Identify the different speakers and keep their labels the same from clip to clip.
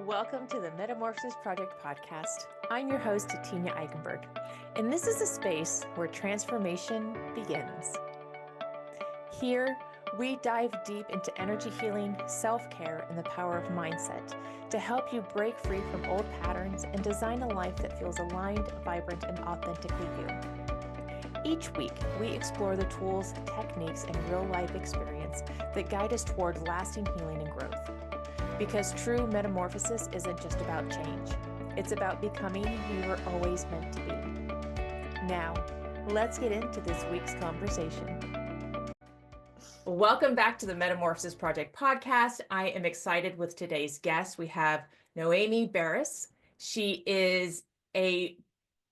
Speaker 1: Welcome to the Metamorphosis Project Podcast. I'm your host, Tenya Eickenberg, and this is a space where transformation begins. Here, we dive deep into energy healing, self-care, and the power of mindset to help you break free from old patterns and design a life that feels aligned, vibrant, and authentically you. Each week, we explore the tools, techniques, and real-life experience that guide us toward lasting healing and growth. Because true metamorphosis isn't just about change. It's about becoming who you were always meant to be. Now, let's get into this week's conversation. Welcome back to the Metamorphosis Project Podcast. I am excited with today's guest. We have Noemi Beres. She is a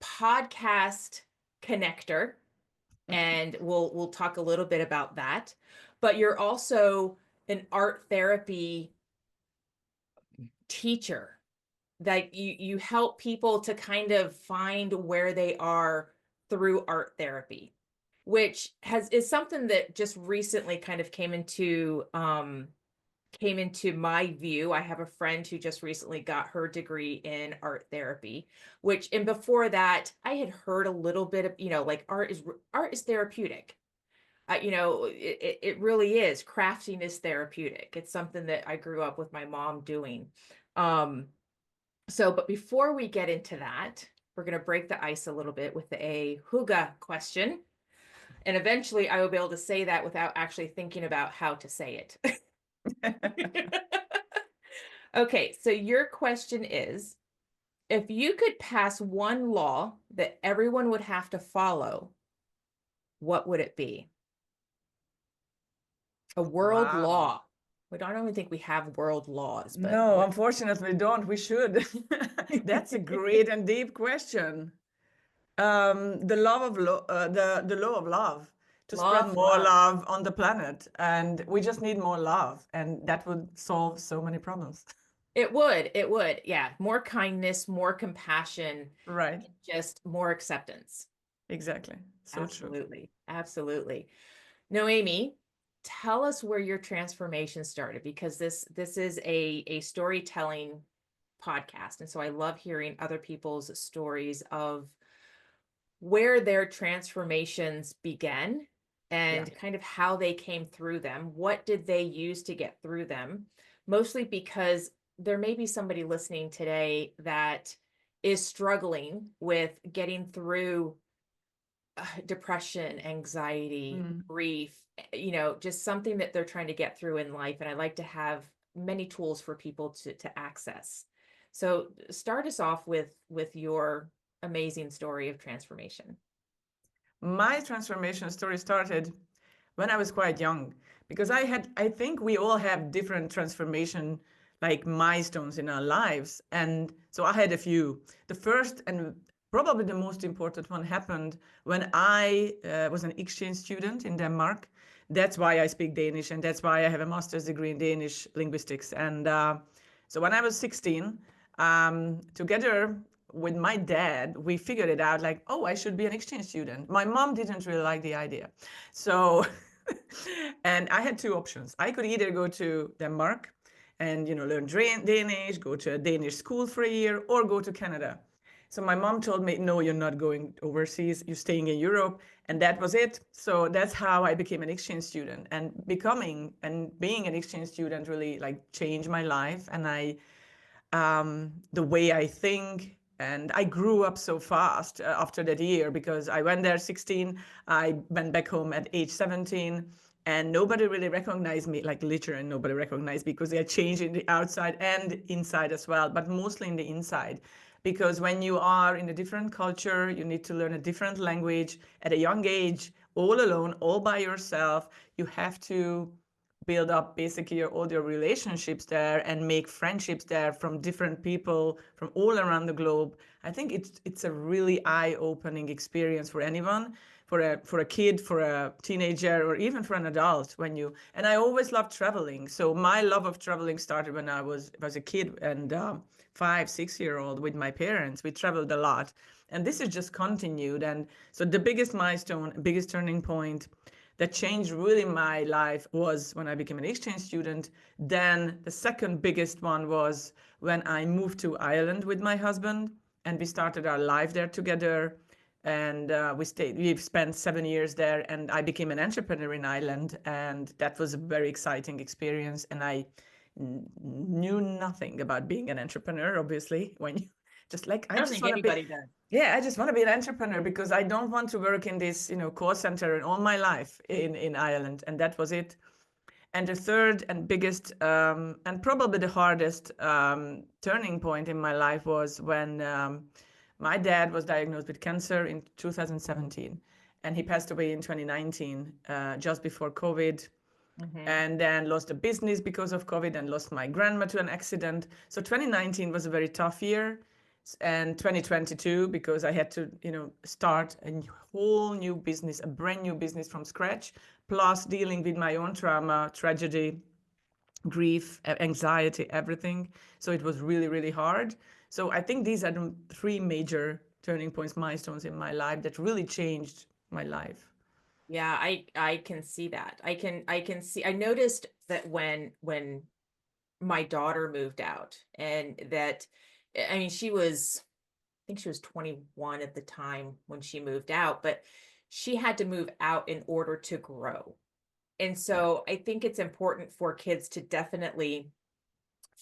Speaker 1: podcast connector, and we'll talk a little bit about that. But you're also an art therapy teacher, that you help people to kind of find where they are through art therapy, which is something that just recently kind of came into my view. I have a friend who just recently got her degree in art therapy, and before that I had heard a little bit of, like art is therapeutic. It really is. Crafting is therapeutic. It's something that I grew up with my mom doing. But before we get into that, we're going to break the ice a little bit with a hygge question. And eventually I will be able to say that without actually thinking about how to say it. Okay, so your question is, if you could pass one law that everyone would have to follow, what would it be? A world law. I don't even think we have world laws. But
Speaker 2: no, unfortunately we don't. We should. That's a great and deep question. The law of love, to spread more love on the planet, and we just need more love, and that would solve so many problems.
Speaker 1: It would. Yeah. More kindness, more compassion.
Speaker 2: Right.
Speaker 1: Just more acceptance.
Speaker 2: Exactly. So
Speaker 1: absolutely. True. Absolutely. Noemi, tell us where your transformation started, because this is a storytelling podcast. And so I love hearing other people's stories of where their transformations began and kind of how they came through them. What did they use to get through them? Mostly because there may be somebody listening today that is struggling with getting through depression, anxiety, grief, just something that they're trying to get through in life. And I like to have many tools for people to access. So start us off with your amazing story of transformation.
Speaker 2: My transformation story started when I was quite young, because I think we all have different transformation, like milestones in our lives. And so I had a few. The first and probably the most important one happened when I was an exchange student in Denmark. That's why I speak Danish, and that's why I have a master's degree in Danish linguistics. And so when I was 16, together with my dad, we figured it out, like, oh, I should be an exchange student. My mom didn't really like the idea. So, and I had two options. I could either go to Denmark and, learn Danish, go to a Danish school for a year, or go to Canada. So my mom told me, no, you're not going overseas, you're staying in Europe. And that was it. So that's how I became an exchange student. And being an exchange student really changed my life. And the way I think, and I grew up so fast after that year, because I went there 16, I went back home at age 17, and nobody really recognized me, literally nobody recognized me, because I changed in the outside and inside as well, but mostly in the inside. Because when you are in a different culture, you need to learn a different language at a young age, all alone, all by yourself. You have to build up basically all your relationships there and make friendships there from different people from all around the globe. I think it's a really eye-opening experience for anyone, for a kid, for a teenager, or even for an adult. And I always loved traveling. So my love of traveling started when I was a kid, and 5-6-year-old with my parents. We traveled a lot, and this has just continued. And so the biggest milestone, biggest turning point that changed really my life was when I became an exchange student. Then the second biggest one was when I moved to Ireland with my husband, and we started our life there together. And we've spent 7 years there, and I became an entrepreneur in Ireland. And that was a very exciting experience. And I knew nothing about being an entrepreneur, obviously, when you just like,
Speaker 1: I don't think anybody does.
Speaker 2: yeah, I just want to be an entrepreneur because I don't want to work in this, call center all my life in Ireland. And that was it. And the third and biggest, and probably the hardest turning point in my life was when my dad was diagnosed with cancer in 2017. And he passed away in 2019, just before COVID. And then lost a business because of COVID and lost my grandma to an accident. So 2019 was a very tough year. And 2022, because I had to, start a whole new business, a brand new business from scratch, plus dealing with my own trauma, tragedy, grief, anxiety, everything. So it was really, really hard. So I think these are the three major turning points, milestones in my life that really changed my life.
Speaker 1: Yeah, I can see that. I can see. I noticed that when my daughter moved out, and that, I mean, I think she was 21 at the time when she moved out, but she had to move out in order to grow. And so I think it's important for kids to definitely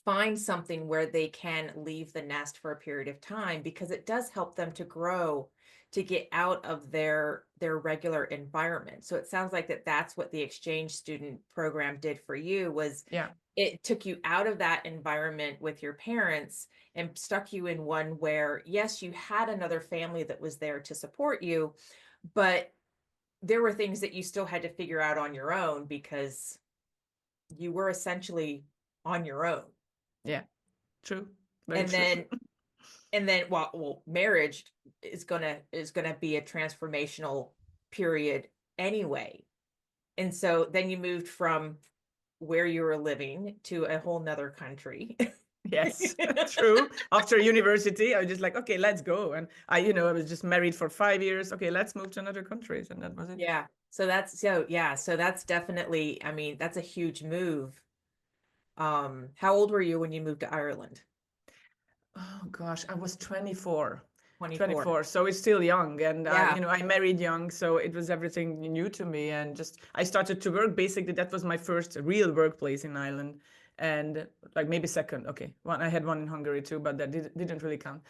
Speaker 1: find something where they can leave the nest for a period of time, because it does help them to grow, to get out of their regular environment. So it sounds like that's what the exchange student program did for you. Was
Speaker 2: Yeah.
Speaker 1: it took you out of that environment with your parents and stuck you in one where, yes, you had another family that was there to support you, but there were things that you still had to figure out on your own, because you were essentially on your own.
Speaker 2: Yeah. True. Very
Speaker 1: And
Speaker 2: true.
Speaker 1: then well, marriage is gonna be a transformational period anyway. And so then you moved from where you were living to a whole nother country.
Speaker 2: Yes, true. After university, I was just like, okay, let's go. And I was just married for 5 years. Okay, let's move to another countries. And that was it.
Speaker 1: Yeah. So that's definitely, I mean, that's a huge move. How old were you when you moved to Ireland?
Speaker 2: Oh gosh, I was 24.
Speaker 1: 24.
Speaker 2: 24, so it's still young. And
Speaker 1: Yeah.
Speaker 2: I married young, so it was everything new to me. And just I started to work. Basically, that was my first real workplace in Ireland. And like maybe second, okay. I had one in Hungary too, but that didn't really count.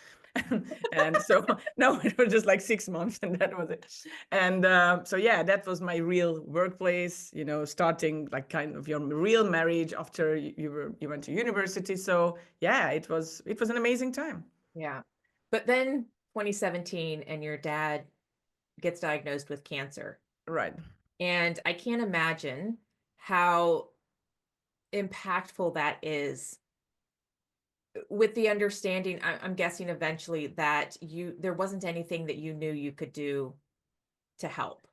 Speaker 2: And so no, it was just like 6 months, and that was it. And so yeah, that was my real workplace. Starting like kind of your real marriage after you went to university. So yeah, it was an amazing time.
Speaker 1: Yeah. But then 2017, and your dad gets diagnosed with cancer.
Speaker 2: Right.
Speaker 1: And I can't imagine how impactful that is, with the understanding, I'm guessing eventually, that there wasn't anything that you knew you could do to help.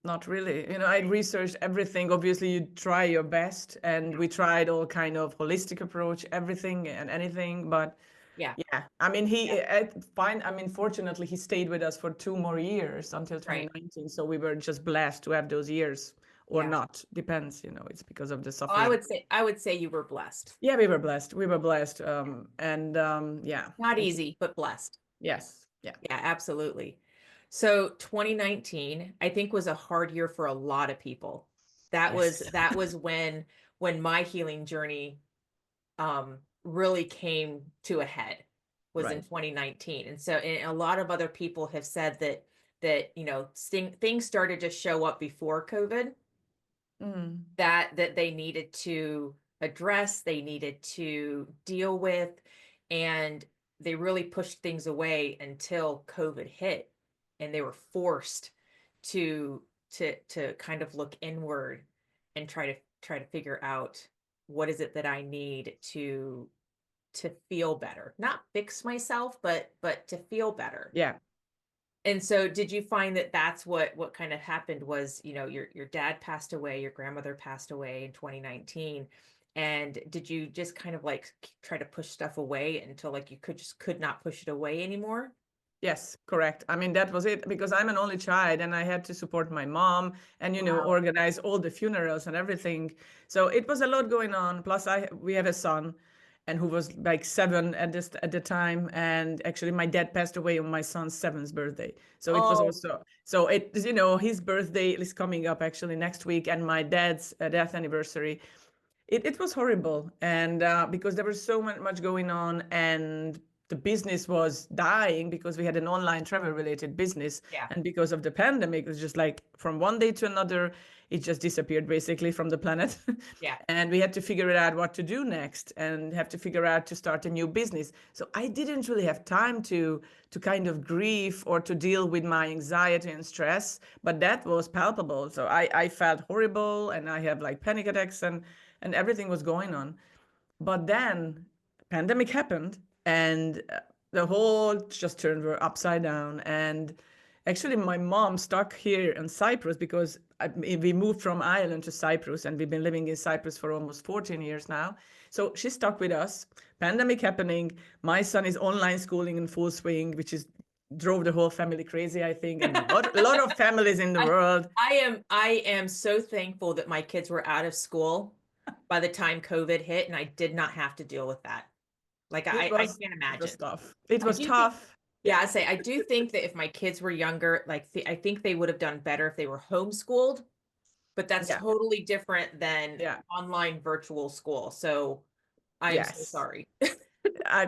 Speaker 2: Not really. I researched everything. Obviously, you try your best, and we tried all kind of holistic approach, everything and anything. But
Speaker 1: Yeah.
Speaker 2: yeah, I mean,
Speaker 1: Yeah.
Speaker 2: fine. I mean, fortunately, he stayed with us for 2 more years until
Speaker 1: Right.
Speaker 2: 2019. So we were just blessed to have those years, or
Speaker 1: Yeah.
Speaker 2: not. Depends. It's because of the
Speaker 1: I
Speaker 2: suffering.
Speaker 1: would say you were blessed.
Speaker 2: Yeah, we were blessed. We were blessed. And yeah,
Speaker 1: Not easy, but blessed.
Speaker 2: yes, yeah,
Speaker 1: Yeah, absolutely. So 2019, I think, was a hard year for a lot of people.
Speaker 2: yes,
Speaker 1: That was when my healing journey really came to a head, was in
Speaker 2: right.
Speaker 1: 2019. And so, and a lot of other people have said that things started to show up before COVID,
Speaker 2: Mm,
Speaker 1: that they needed to address, they needed to deal with, and they really pushed things away until COVID hit, and they were forced to kind of look inward and try to figure out, what is it that I need to feel better, not fix myself, but to feel better.
Speaker 2: yeah.
Speaker 1: And so, did you find that that's what kind of happened? Was, your dad passed away, your grandmother passed away in 2019, and did you just kind of like try to push stuff away until, like, you could not push it away anymore?
Speaker 2: Yes, correct. I mean, that was it because I'm an only child and I had to support my mom and,
Speaker 1: Wow.
Speaker 2: organize all the funerals and everything. So it was a lot going on. Plus, we have a son and who was like 7 at the time. And actually, my dad passed away on my son's 7th birthday. So it was
Speaker 1: Oh,
Speaker 2: also, so his birthday is coming up actually next week and my dad's death anniversary. It was horrible, and because there was so much going on, and the business was dying because we had an online travel related business,
Speaker 1: yeah.
Speaker 2: and because of the pandemic, it was just like from one day to another, it just disappeared basically from the planet.
Speaker 1: Yeah.
Speaker 2: And we had to figure it out what to do next, and have to figure out to start a new business. So I didn't really have time to kind of grieve or to deal with my anxiety and stress, but that was palpable. So I felt horrible, and I have like panic attacks and everything was going on. But then pandemic happened, and the whole just turned upside down. And actually my mom stuck here in Cyprus because we moved from Ireland to Cyprus, and we've been living in Cyprus for almost 14 years now. So she stuck with us. Pandemic happening, my son is online schooling in full swing, which is drove the whole family crazy, I think, and a lot of families in the
Speaker 1: I,
Speaker 2: world.
Speaker 1: I am so thankful that my kids were out of school by the time COVID hit and I did not have to deal with that. Like
Speaker 2: It
Speaker 1: I
Speaker 2: was
Speaker 1: can't
Speaker 2: it was
Speaker 1: imagine.
Speaker 2: tough. It
Speaker 1: I
Speaker 2: was
Speaker 1: do think,
Speaker 2: tough.
Speaker 1: yeah,
Speaker 2: Yeah.
Speaker 1: I do think that if my kids were younger, like I think they would have done better if they were homeschooled, but that's
Speaker 2: Yeah.
Speaker 1: totally different than
Speaker 2: Yeah.
Speaker 1: online virtual school. So I am so
Speaker 2: Yes.
Speaker 1: sorry.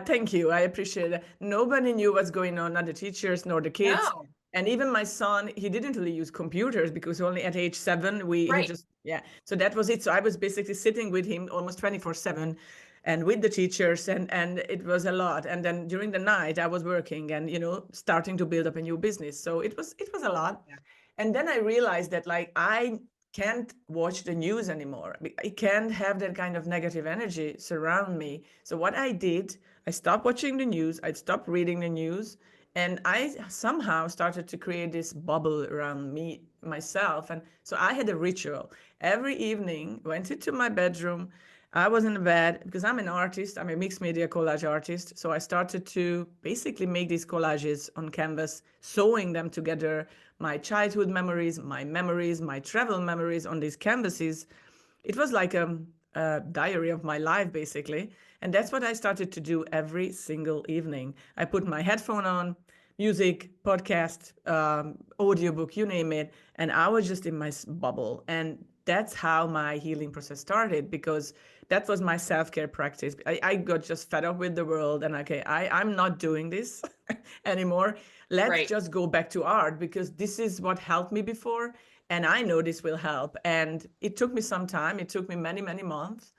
Speaker 2: Thank you. I appreciate it. Nobody knew what's going on, not the teachers nor the kids.
Speaker 1: No,
Speaker 2: And even my son, he didn't really use computers because only at age 7, he
Speaker 1: right.
Speaker 2: just, yeah. So that was it. So I was basically sitting with him almost 24/7 and with the teachers, and it was a lot. And then during the night I was working and, starting to build up a new business. So it was a lot.
Speaker 1: Yeah.
Speaker 2: And then I realized that like I can't watch the news anymore. I can't have that kind of negative energy surround me. So what I did, I stopped watching the news, I stopped reading the news, and I somehow started to create this bubble around me, myself. And so I had a ritual. Every evening, went into my bedroom. I was in the bed because I'm an artist. I'm a mixed media collage artist. So I started to basically make these collages on canvas, sewing them together, my childhood memories, my travel memories on these canvases. It was like a diary of my life, basically. And that's what I started to do every single evening. I put my headphone on, music, podcast, audiobook, you name it. And I was just in my bubble. And that's how my healing process started, because that was my self-care practice. I got just fed up with the world, and okay, I'm not doing this anymore. Let's
Speaker 1: Right.
Speaker 2: just go back to art because this is what helped me before, and I know this will help. And it took me some time. It took me many, many months,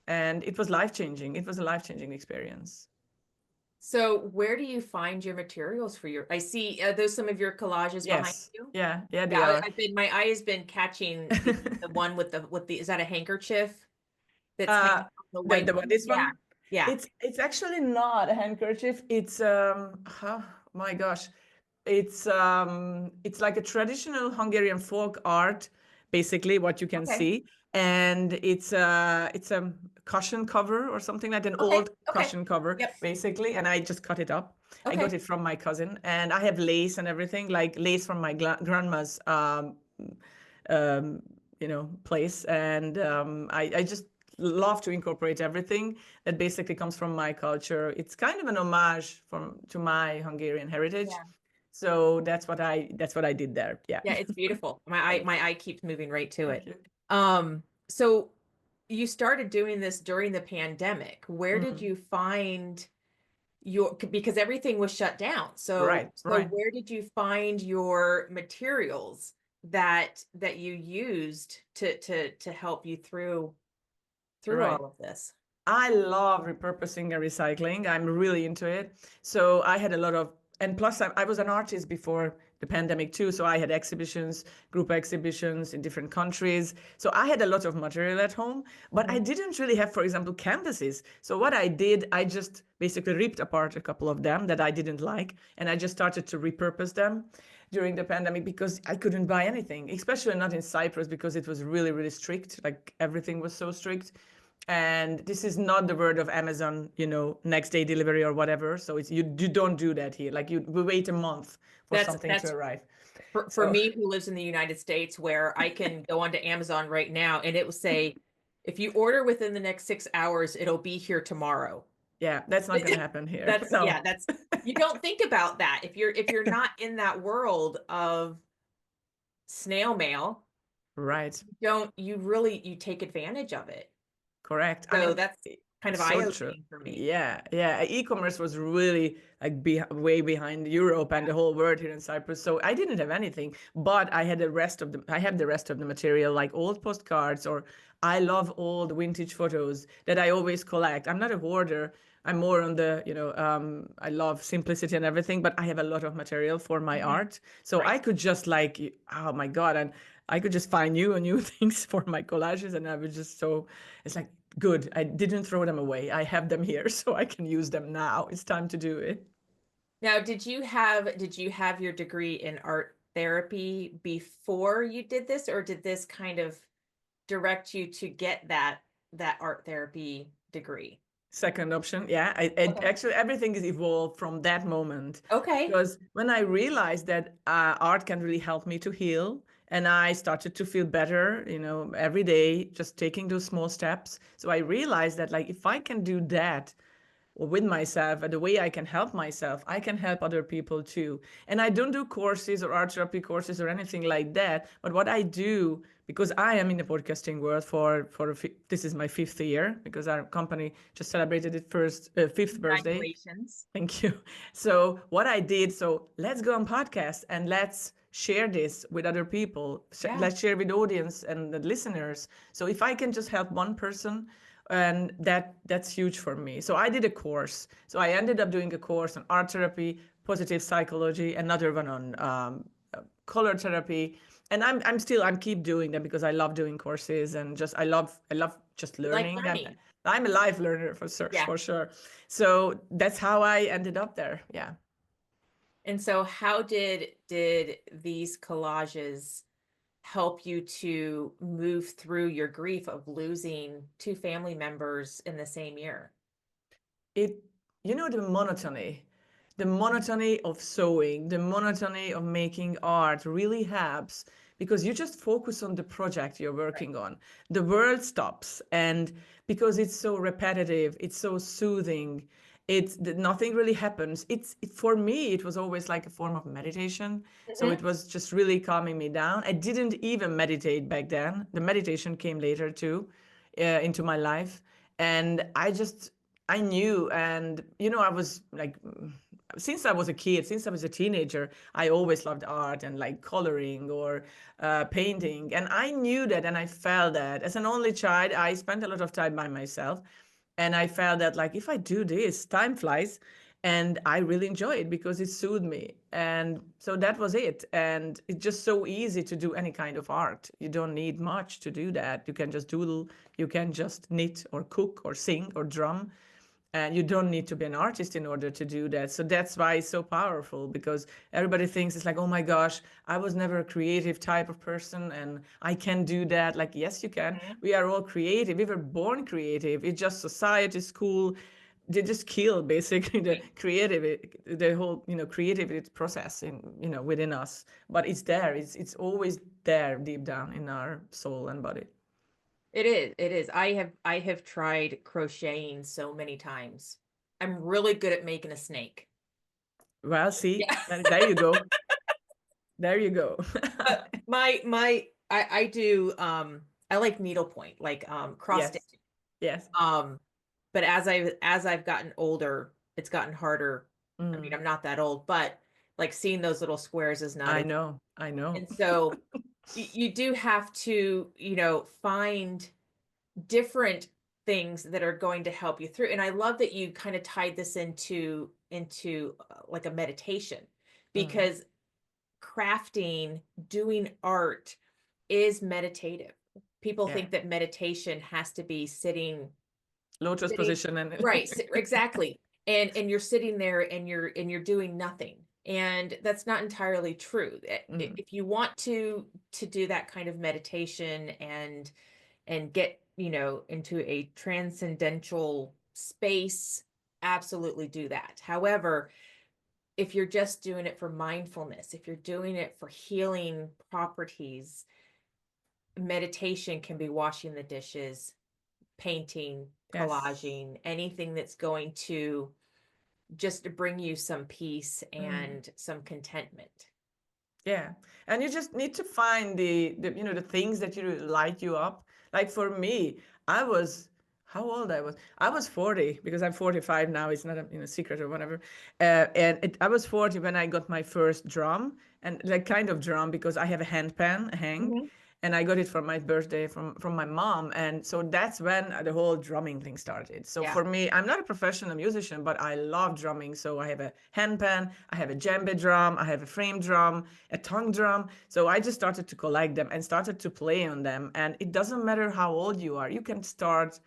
Speaker 2: and it was life-changing. It was a life-changing experience.
Speaker 1: So where do you find your materials for I see those some of your collages behind
Speaker 2: Yes.
Speaker 1: you.
Speaker 2: Yeah. Yeah, they
Speaker 1: Yeah,
Speaker 2: are.
Speaker 1: my eye has been catching the one with is that a handkerchief that's
Speaker 2: uh
Speaker 1: hanging on the
Speaker 2: the,
Speaker 1: white?
Speaker 2: the this
Speaker 1: Yeah.
Speaker 2: one,
Speaker 1: Yeah.
Speaker 2: it's actually not a handkerchief. It's oh my gosh, it's like a traditional Hungarian folk art, basically what you can
Speaker 1: Okay.
Speaker 2: see. And it's a cushion cover or something, like an
Speaker 1: Okay.
Speaker 2: old
Speaker 1: Okay.
Speaker 2: cushion cover
Speaker 1: Yep.
Speaker 2: basically, and I just cut it up. I got
Speaker 1: Okay.
Speaker 2: it from my cousin, and I have lace and everything, like lace from my grandma's um, place. And I just love to incorporate everything that basically comes from my culture. It's kind of an homage to my Hungarian heritage.
Speaker 1: Yeah.
Speaker 2: So that's what I did there. Yeah.
Speaker 1: Yeah, it's beautiful.
Speaker 2: Thank
Speaker 1: My eye keeps moving right to
Speaker 2: thank
Speaker 1: it.
Speaker 2: you.
Speaker 1: So you started doing this during the pandemic. Where did
Speaker 2: Mhm.
Speaker 1: you find because everything was shut down. So
Speaker 2: Right, right,
Speaker 1: where did you find your materials that you used to help you through
Speaker 2: right.
Speaker 1: all of this?
Speaker 2: I love repurposing and recycling. I'm really into it. So I had a lot of, and plus I was an artist before the pandemic too. So I had exhibitions, group exhibitions in different countries. So I had a lot of material at home, but I
Speaker 1: Mhm.
Speaker 2: didn't really have, for example, canvases. So what I did, I just basically ripped apart a couple of them that I didn't like, and I just started to repurpose them during the pandemic because I couldn't buy anything, especially not in Cyprus because it was really, really strict. Like everything was so strict. And this is not the word of Amazon, next day delivery or whatever. So you don't do that here. Like we wait a month for something to
Speaker 1: That's
Speaker 2: arrive.
Speaker 1: for
Speaker 2: So
Speaker 1: me who lives in the United States, where I can go onto Amazon right now and it will say, if you order within the next 6 hours, it'll be here tomorrow.
Speaker 2: yeah, that's not going to happen here. No.
Speaker 1: That's you don't think about that if you're not in that world of snail mail.
Speaker 2: Right.
Speaker 1: You take advantage of it.
Speaker 2: Correct.
Speaker 1: So that's kind of
Speaker 2: So true.
Speaker 1: eye-opening for me.
Speaker 2: Yeah. E-commerce was really like way behind Europe and the whole world here in Cyprus. So I didn't have anything, but I have the rest of the material, like old postcards, or I love old vintage photos that I always collect. I'm not a hoarder. I'm more on the, I love simplicity and everything, but I have a lot of material for my art. So
Speaker 1: Right.
Speaker 2: I could just oh my God. And I could just find new things for my collages. And I was just it's like, good. I didn't throw them away. I have them here, so I can use them now. It's time to do it.
Speaker 1: Now, did you have your degree in art therapy before you did this, or did this kind of direct you to get that art therapy degree?
Speaker 2: Second option, yeah.
Speaker 1: Okay.
Speaker 2: Actually, everything is evolved from that moment.
Speaker 1: Okay.
Speaker 2: Because when I realized that art can really help me to heal, and I started to feel better, every day, just taking those small steps. So I realized that, like, if I can do that, or with myself and the way I can help myself, I can help other people too. And I don't do courses or art therapy courses or anything like that. But what I do, because I am in the podcasting world this is my 5th year, because our company just celebrated its fifth birthday.
Speaker 1: Congratulations.
Speaker 2: Thank you. So what I did, so let's go on podcast and let's share this with other people.
Speaker 1: Yeah.
Speaker 2: Let's share with the audience and the listeners. So if I can just help one person, and that's huge for me. So I did a course. So I ended up doing a course on art therapy, positive psychology, another one on color therapy, and I'm keep doing them because I love doing courses, and just I love just
Speaker 1: You like
Speaker 2: learning.
Speaker 1: learning.
Speaker 2: I'm a life learner
Speaker 1: Yeah.
Speaker 2: for sure. So that's how I ended up there. Yeah.
Speaker 1: And so how did these collages help you to move through your grief of losing two family members in the same year?
Speaker 2: It the monotony of sewing, the monotony of making art really helps, because you just focus on the project you're
Speaker 1: Right.
Speaker 2: working on. The world stops, and because it's so repetitive, it's so soothing, nothing really happens. For me, it was always like a form of meditation. So
Speaker 1: Mhm.
Speaker 2: it was just really calming me down. I didn't even meditate back then. The meditation came later too, into my life. And I knew, and I was like, since I was a kid, since I was a teenager, I always loved art and like coloring or painting. And I knew that, and I felt that. As an only child, I spent a lot of time by myself. And I felt that, like, if I do this, time flies. And I really enjoy it because it soothed me. And so that was it. And it's just so easy to do any kind of art. You don't need much to do that. You can just doodle, you can just knit or cook or sing or drum, and you don't need to be an artist in order to do that. So that's why it's so powerful, because everybody thinks it's like, oh my gosh, I was never a creative type of person and I can do that. Like, yes, you can.
Speaker 1: Mhm.
Speaker 2: We are all creative. We were born creative. It's just society, school, they just kill basically the creativity, the whole creativity process within us. But it's there. It's always there deep down in our soul and body.
Speaker 1: It is. It is. I have tried crocheting so many times. I'm really good at making a snake.
Speaker 2: Well, see,
Speaker 1: Yeah.
Speaker 2: there you go. There you go.
Speaker 1: I do I like needlepoint, like cross
Speaker 2: Yes.
Speaker 1: stitching.
Speaker 2: Yes.
Speaker 1: Um but as I've gotten older, it's gotten harder. I mean,
Speaker 2: Mm,
Speaker 1: I'm not that old, but like seeing those little squares is not
Speaker 2: I
Speaker 1: as,
Speaker 2: know. I know.
Speaker 1: and so you do have to, find different things that are going to help you through. And I love that you kind of tied this into like a meditation,
Speaker 2: Mm,
Speaker 1: because crafting, doing art is meditative. People
Speaker 2: yeah.
Speaker 1: think that meditation has to be
Speaker 2: Lotus
Speaker 1: sitting
Speaker 2: position and
Speaker 1: right, exactly. And you're sitting there and you're doing nothing. And that's not entirely true.
Speaker 2: mm,
Speaker 1: If you want to do that kind of meditation and get into a transcendental space, absolutely do that. However, if you're just doing it for mindfulness, if you're doing it for healing properties, meditation can be washing the dishes, painting,
Speaker 2: Yes.
Speaker 1: collaging, anything that's going to just bring you some peace and some contentment.
Speaker 2: Yeah. And you just need to find the things that you light you up. Like for me, I was how old I was? I was 40 because I'm 45 now. It's not a secret or whatever. I was 40 when I got my first drum, and like kind of drum because I have a handpan, a hang,
Speaker 1: Mhm.
Speaker 2: and I got it for my birthday from my mom. And so that's when the whole drumming thing started. So
Speaker 1: Yeah.
Speaker 2: for me, I'm not a professional musician, but I love drumming. So I have a handpan, I have a djembe drum, I have a frame drum, a tongue drum. So I just started to collect them and started to play on them. And it doesn't matter how old you are, you can start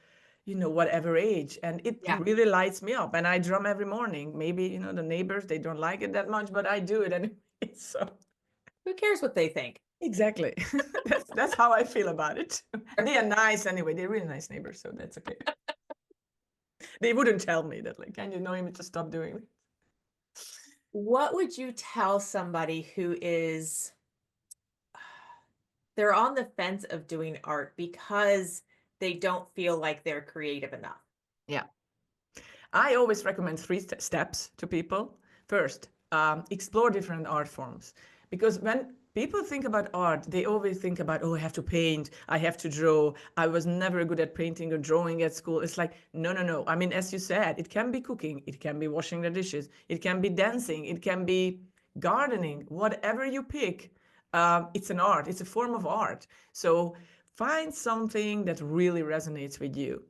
Speaker 2: whatever age, and it
Speaker 1: Yeah.
Speaker 2: really lights me up. And I drum every morning. Maybe the neighbors, they don't like it that much, but I do it anyway. So
Speaker 1: Who cares what they think?
Speaker 2: exactly. That's how I feel about it. And they are nice anyway. They're really nice neighbors, so that's okay. They wouldn't tell me that, like, can you know him to stop doing it?
Speaker 1: What would you tell somebody who they're on the fence of doing art because they don't feel like they're creative enough?
Speaker 2: Yeah. I always recommend three steps to people. First, explore different art forms. Because when people think about art, they always think about, oh, I have to paint, I have to draw. I was never good at painting or drawing at school. It's like, no, no, no. I mean, as you said, it can be cooking, it can be washing the dishes, it can be dancing, it can be gardening, whatever you pick. It's an art, it's a form of art. So find something that really resonates with you.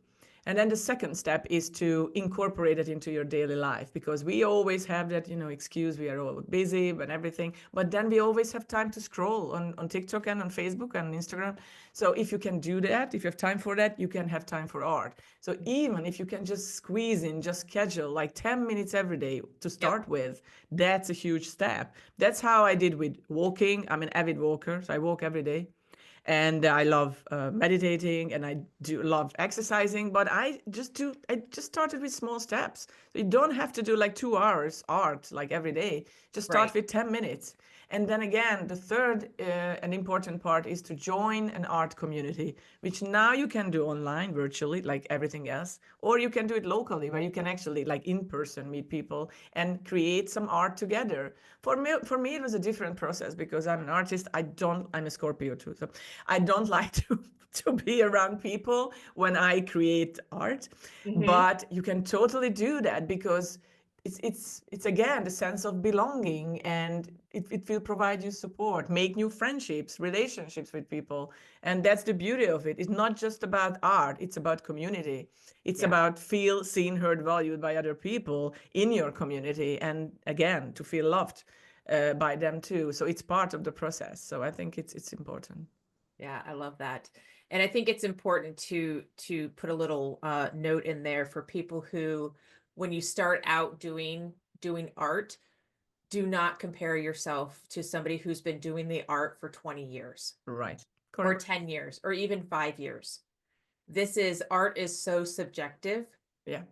Speaker 2: And then the second step is to incorporate it into your daily life, because we always have that, excuse, we are all busy and everything, but then we always have time to scroll on TikTok and on Facebook and Instagram. So if you can do that, if you have time for that, you can have time for art. So even if you can just squeeze in, just schedule like 10 minutes every day to start with, that's a huge step. That's how I did with walking. I'm an avid walker, so I walk every day. And I love meditating, and I do love exercising. But I just started with small steps. So you don't have to do like 2 hours art like every day. Just start
Speaker 1: Right.
Speaker 2: with 10 minutes. And then again, the third and important part is to join an art community, which now you can do online, virtually, like everything else, or you can do it locally, where you can actually, like in person, meet people and create some art together. For me, it was a different process because I'm an artist. I'm a Scorpio too, so I don't like to be around people when I create art.
Speaker 1: Mhm.
Speaker 2: But you can totally do that because it's again the sense of belonging, and it will provide you support, make new friendships, relationships with people. And that's the beauty of it. It's not just about art, it's about community. It's
Speaker 1: Yeah.
Speaker 2: about feel seen, heard, valued by other people in your community, and again to feel loved by them too. So it's part of the process. So I think it's important.
Speaker 1: Yeah, I love that. And I think it's important to put a little note in there for people who, when you start out doing art, do not compare yourself to somebody who's been doing the art for 20 years
Speaker 2: Right.
Speaker 1: or
Speaker 2: Correct.
Speaker 1: 10 years or even 5 years. Art is so subjective.
Speaker 2: Yeah.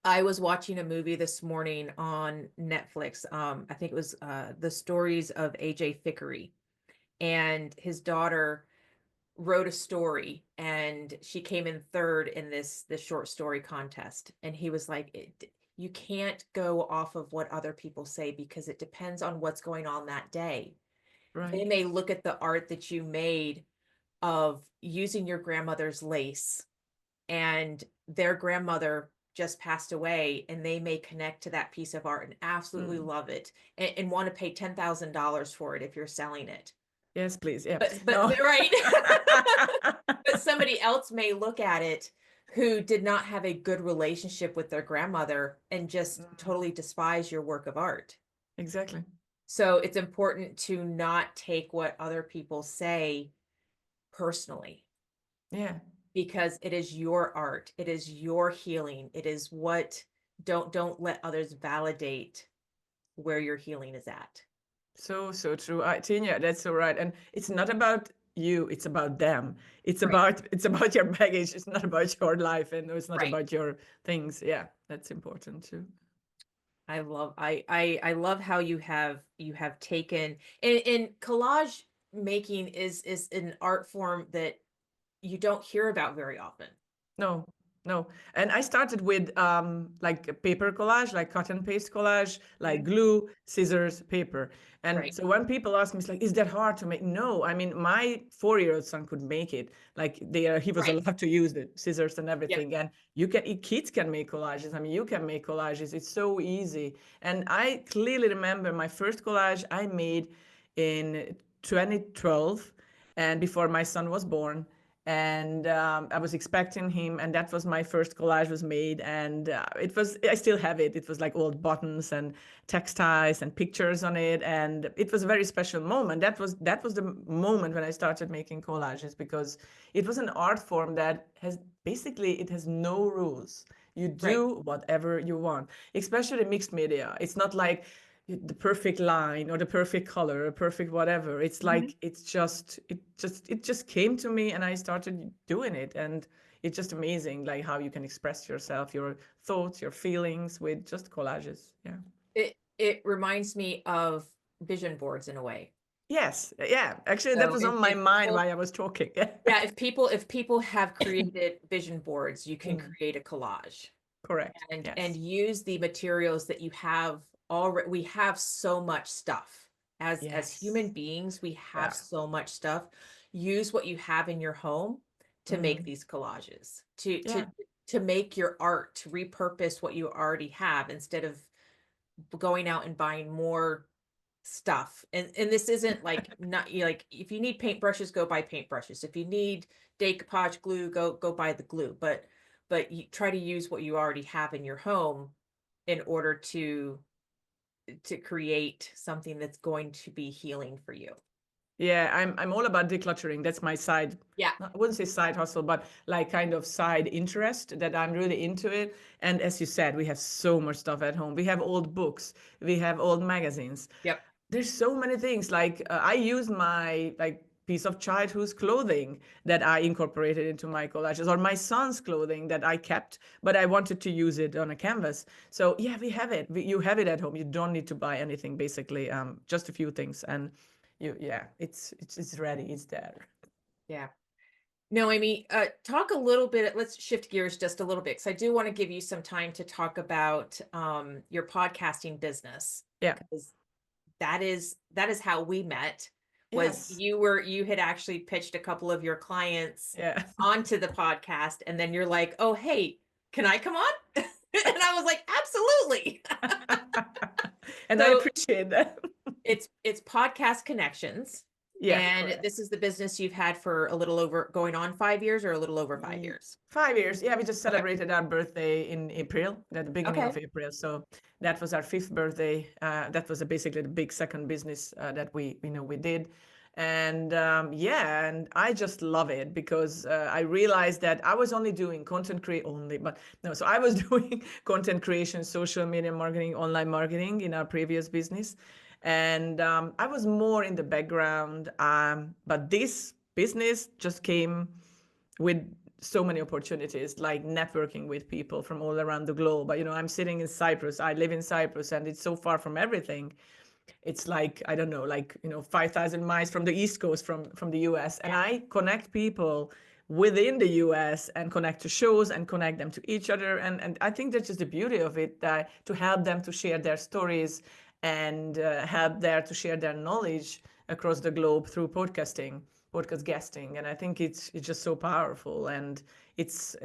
Speaker 1: I was watching a movie this morning on Netflix. I think it was the stories of AJ Fickery, and his daughter wrote a story, and she came in third in this short story contest. And he was like, you can't go off of what other people say because it depends on what's going on that day.
Speaker 2: Right.
Speaker 1: They may look at the art that you made of using your grandmother's lace, and their grandmother just passed away, and they may connect to that piece of art and absolutely
Speaker 2: Mm.
Speaker 1: love it, and want to pay $10,000 for it if you're selling it.
Speaker 2: Yes, please. Yeah.
Speaker 1: But
Speaker 2: No.
Speaker 1: they're right. But somebody else may look at it who did not have a good relationship with their grandmother and just
Speaker 2: Mm,
Speaker 1: totally despise your work of art.
Speaker 2: exactly.
Speaker 1: So it's important to not take what other people say personally,
Speaker 2: Yeah.
Speaker 1: because it is your art, it is your healing, it is what, don't let others validate where your healing is at.
Speaker 2: So true. Tanya, that's so right. And it's not about you, it's about them.
Speaker 1: Right.
Speaker 2: It's about your baggage. It's not about your life, and it's not
Speaker 1: Right.
Speaker 2: about your things. Yeah, that's important too.
Speaker 1: I love how you have taken and collage making is an art form that you don't hear about very often.
Speaker 2: No, no. And I started with like a paper collage, like cut and paste collage, like
Speaker 1: Okay.
Speaker 2: glue, scissors, paper. And
Speaker 1: Right.
Speaker 2: so when people ask me, it's like, is that hard to make? No, I mean, my 4-year-old son could make it. Like he was
Speaker 1: Right.
Speaker 2: allowed to use the scissors and
Speaker 1: Yep.
Speaker 2: everything. And kids can make collages. I mean, you can make collages. It's so easy. And I clearly remember my first collage I made in 2012, and before my son was born, and I was expecting him, and that was my first collage was made, and I still have it. It was like old buttons and textiles and pictures on it, and it was a very special moment. That was the moment when I started making collages, because it was an art form that has basically, it has no rules. You
Speaker 1: Right.
Speaker 2: do whatever you want, especially mixed media. It's not like the perfect line or the perfect color or perfect whatever. It's
Speaker 1: Mhm.
Speaker 2: like it just came to me, and I started doing it, and it's just amazing, like how you can express yourself, your thoughts, your feelings with just collages. Yeah.
Speaker 1: It reminds me of vision boards in a way.
Speaker 2: Yes, yeah, actually that
Speaker 1: So
Speaker 2: was
Speaker 1: if,
Speaker 2: on my
Speaker 1: if
Speaker 2: mind
Speaker 1: people
Speaker 2: while I was talking.
Speaker 1: yeah, if people have created vision boards, you can
Speaker 2: Mm,
Speaker 1: create a collage
Speaker 2: correct,
Speaker 1: and
Speaker 2: yes.
Speaker 1: use the materials that you have already. We have so much stuff as human
Speaker 2: Yes,
Speaker 1: beings. We have
Speaker 2: yeah.
Speaker 1: so much stuff. Use what you have in your home to make
Speaker 2: Mm,
Speaker 1: these collages, to
Speaker 2: yeah.
Speaker 1: make your art, to repurpose what you already have instead of going out and buying more stuff. And this isn't like, not like, if you need paintbrushes, go buy paintbrushes. If you need decoupage glue, go buy the glue. But you try to use what you already have in your home in order to create something that's going to be healing for you.
Speaker 2: Yeah, I'm all about decluttering. That's my side,
Speaker 1: Yeah.
Speaker 2: I wouldn't say side hustle, but like kind of side interest, that I'm really into it. And as you said, we have so much stuff at home. We have old books, we have old magazines.
Speaker 1: Yep.
Speaker 2: There's so many things. Like I use my like piece of childhood's clothing that I incorporated into my collages, or my son's clothing that I kept, but I wanted to use it on a canvas. So yeah, we have it. You have it at home. You don't need to buy anything, basically, just a few things, and yeah, it's ready. It's there.
Speaker 1: Yeah. No, Amy, talk a little bit. Let's shift gears just a little bit, because I do want to give you some time to talk about your podcasting business,
Speaker 2: Yeah.
Speaker 1: because that is how we met. Was
Speaker 2: Yes.
Speaker 1: you had actually pitched a couple of your clients
Speaker 2: Yeah.
Speaker 1: onto the podcast, and then you're like, oh, hey, can I come on? And I was like, absolutely.
Speaker 2: And I
Speaker 1: So
Speaker 2: appreciate that.
Speaker 1: it's podcast connections,
Speaker 2: Yeah,
Speaker 1: and
Speaker 2: correct.
Speaker 1: this is the business you've had for a little over, going on 5 years, or a little over 5 years.
Speaker 2: 5 years. Yeah, we just
Speaker 1: Okay.
Speaker 2: celebrated our birthday in April, at the beginning
Speaker 1: Okay.
Speaker 2: of April. So that was our fifth birthday. That was basically the big second business that we did. And yeah, and I just love it, because I realized that I was only doing content create only, but no, so I was doing content creation, social media marketing, online marketing in our previous business. And I was more in the background. But this business just came with so many opportunities, like networking with people from all around the globe. But I'm sitting in Cyprus. I live in Cyprus, and it's so far from everything. It's like, I don't know, like 5,000 miles from the East Coast, from the US, and
Speaker 1: Yeah.
Speaker 2: I connect people within the US and connect to shows and connect them to each other. And I think that's just the beauty of it, that to help them to share their stories, and help there to share their knowledge across the globe through podcast guesting. And I think it's just so powerful. And it's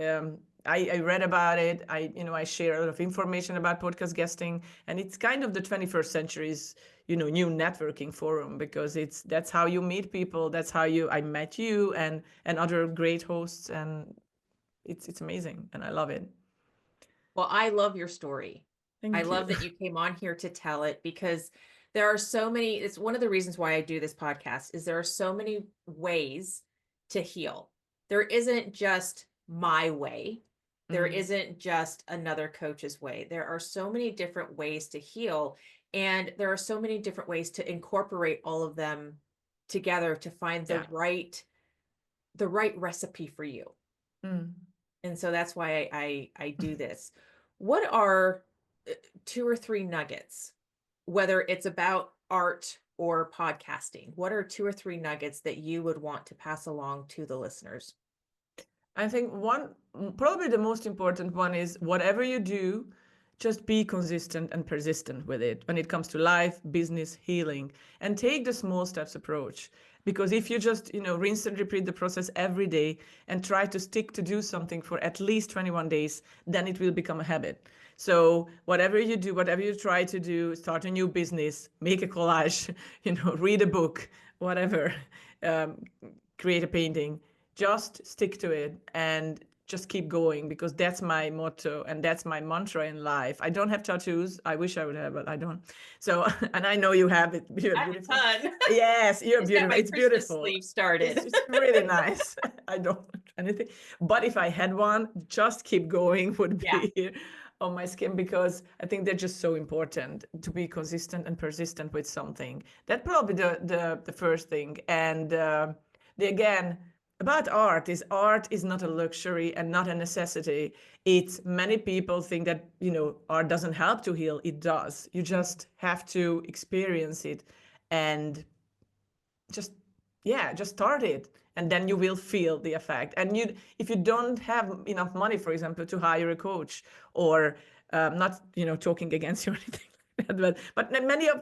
Speaker 2: I read about it. I share a lot of information about podcast guesting, and it's kind of the 21st century's new networking forum, because that's how you meet people. That's how I met you and other great hosts, and it's amazing, and I love it.
Speaker 1: Well, I love your story. I
Speaker 2: Thank you.
Speaker 1: love that you came on here to tell it, because there are so many, it's one of the reasons why I do this podcast, is there are so many ways to heal. There isn't just my way. There
Speaker 2: Mm,
Speaker 1: isn't just another coach's way. There are so many different ways to heal, and there are so many different ways to incorporate all of them together to find
Speaker 2: Yeah.
Speaker 1: the right recipe for you.
Speaker 2: Mm.
Speaker 1: And so that's why I do this. What are 2 or 3 nuggets, whether it's about art or podcasting? What are 2 or 3 nuggets that you would want to pass along to the listeners?
Speaker 2: I think probably the most important one is whatever you do, just be consistent and persistent with it when it comes to life, business, healing, and take the small steps approach. Because if you just, rinse and repeat the process every day and try to stick to do something for at least 21 days, then it will become a habit. So whatever you do, whatever you try to do, start a new business, make a collage, read a book, whatever, create a painting, just stick to it and just keep going, because that's my motto and that's my mantra in life. I don't have tattoos. I wish I would have, but I don't. So, and I know you have it. You're beautiful.
Speaker 1: I have a ton.
Speaker 2: Yes, you're
Speaker 1: Just got
Speaker 2: beautiful.
Speaker 1: my
Speaker 2: It's
Speaker 1: Christmas
Speaker 2: beautiful.
Speaker 1: sleeve started.
Speaker 2: It's really nice. I don't want anything, but if I had one, just keep going would be on my skin, because I think they're just so important to be consistent and persistent with something. That's probably the first thing. And again, about art is not a luxury and not a necessity. It's many people think that, art doesn't help to heal. It does. You just have to experience it and just start it. And then you will feel the effect. And if you don't have enough money, for example, to hire a coach, or not, talking against you or anything like that, but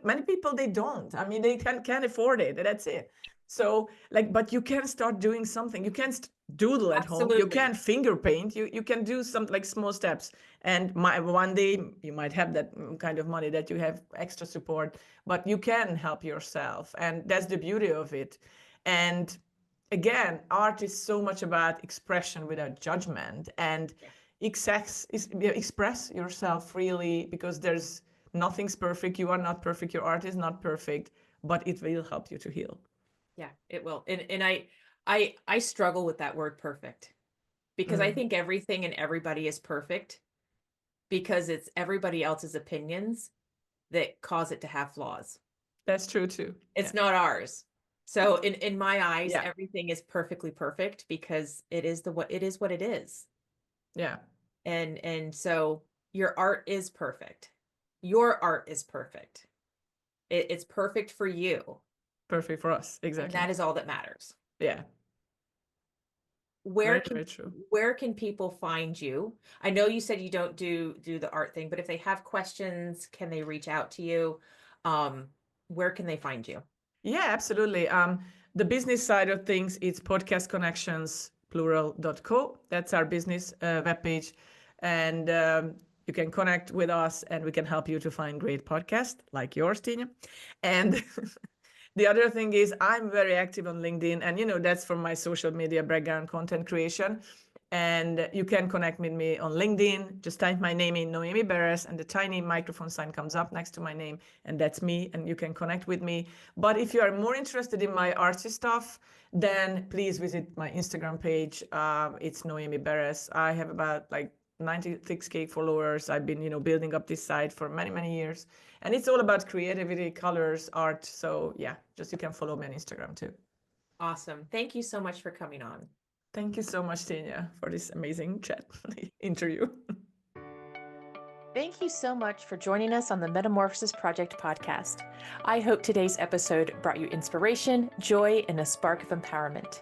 Speaker 2: many people, they don't. I mean, they can't afford it. That's it. So but you can start doing something. You can doodle at home. You can finger paint. You can do some small steps. And one day you might have that kind of money that you have extra support, but you can help yourself. And that's the beauty of it. And again, art is so much about expression without judgment, and express yourself freely, because there's nothing's perfect. You are not perfect. Your art is not perfect, but it will help you to heal.
Speaker 1: Yeah, it will. And I struggle with that word perfect, because I think everything and everybody is perfect, because it's everybody else's opinions that cause it to have flaws.
Speaker 2: That's true too.
Speaker 1: It's not ours. So in my eyes, everything is perfectly perfect, because it is what it is.
Speaker 2: Yeah.
Speaker 1: And so your art is perfect. Your art is perfect. It's perfect for you.
Speaker 2: Perfect for us. Exactly.
Speaker 1: And that is all that matters.
Speaker 2: Yeah.
Speaker 1: Where can people find you? I know you said you don't do the art thing, but if they have questions, can they reach out to you? Where can they find you?
Speaker 2: Yeah, absolutely. The business side of things, it's podcastconnections.co. That's our business webpage. And you can connect with us, and we can help you to find great podcasts like yours, Tenya. And the other thing is, I'm very active on LinkedIn, and that's for my social media background, content creation. And you can connect with me on LinkedIn. Just type my name in, Noemi Beres, and the tiny microphone sign comes up next to my name, and that's me, and you can connect with me. But if you are more interested in my artsy stuff, then please visit my Instagram page. It's Noemi Beres. I have about 96K followers. I've been, building up this site for many, many years. And it's all about creativity, colors, art. So yeah, just you can follow me on Instagram too.
Speaker 1: Awesome. Thank you so much for coming on.
Speaker 2: Thank you so much, Tenya, for this amazing chat interview.
Speaker 1: Thank you so much for joining us on the Metamorphosis Project podcast. I hope today's episode brought you inspiration, joy, and a spark of empowerment.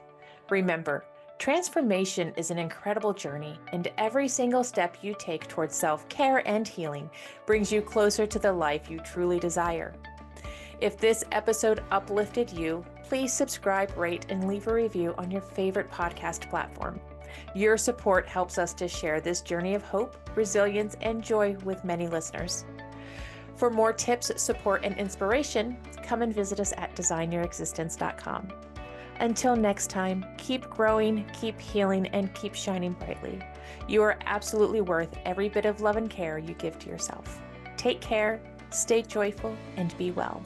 Speaker 1: Remember, transformation is an incredible journey, and every single step you take towards self-care and healing brings you closer to the life you truly desire. If this episode uplifted you, please subscribe, rate, and leave a review on your favorite podcast platform. Your support helps us to share this journey of hope, resilience, and joy with many listeners. For more tips, support, and inspiration, come and visit us at designyourexistence.com. Until next time, keep growing, keep healing, and keep shining brightly. You are absolutely worth every bit of love and care you give to yourself. Take care, stay joyful, and be well.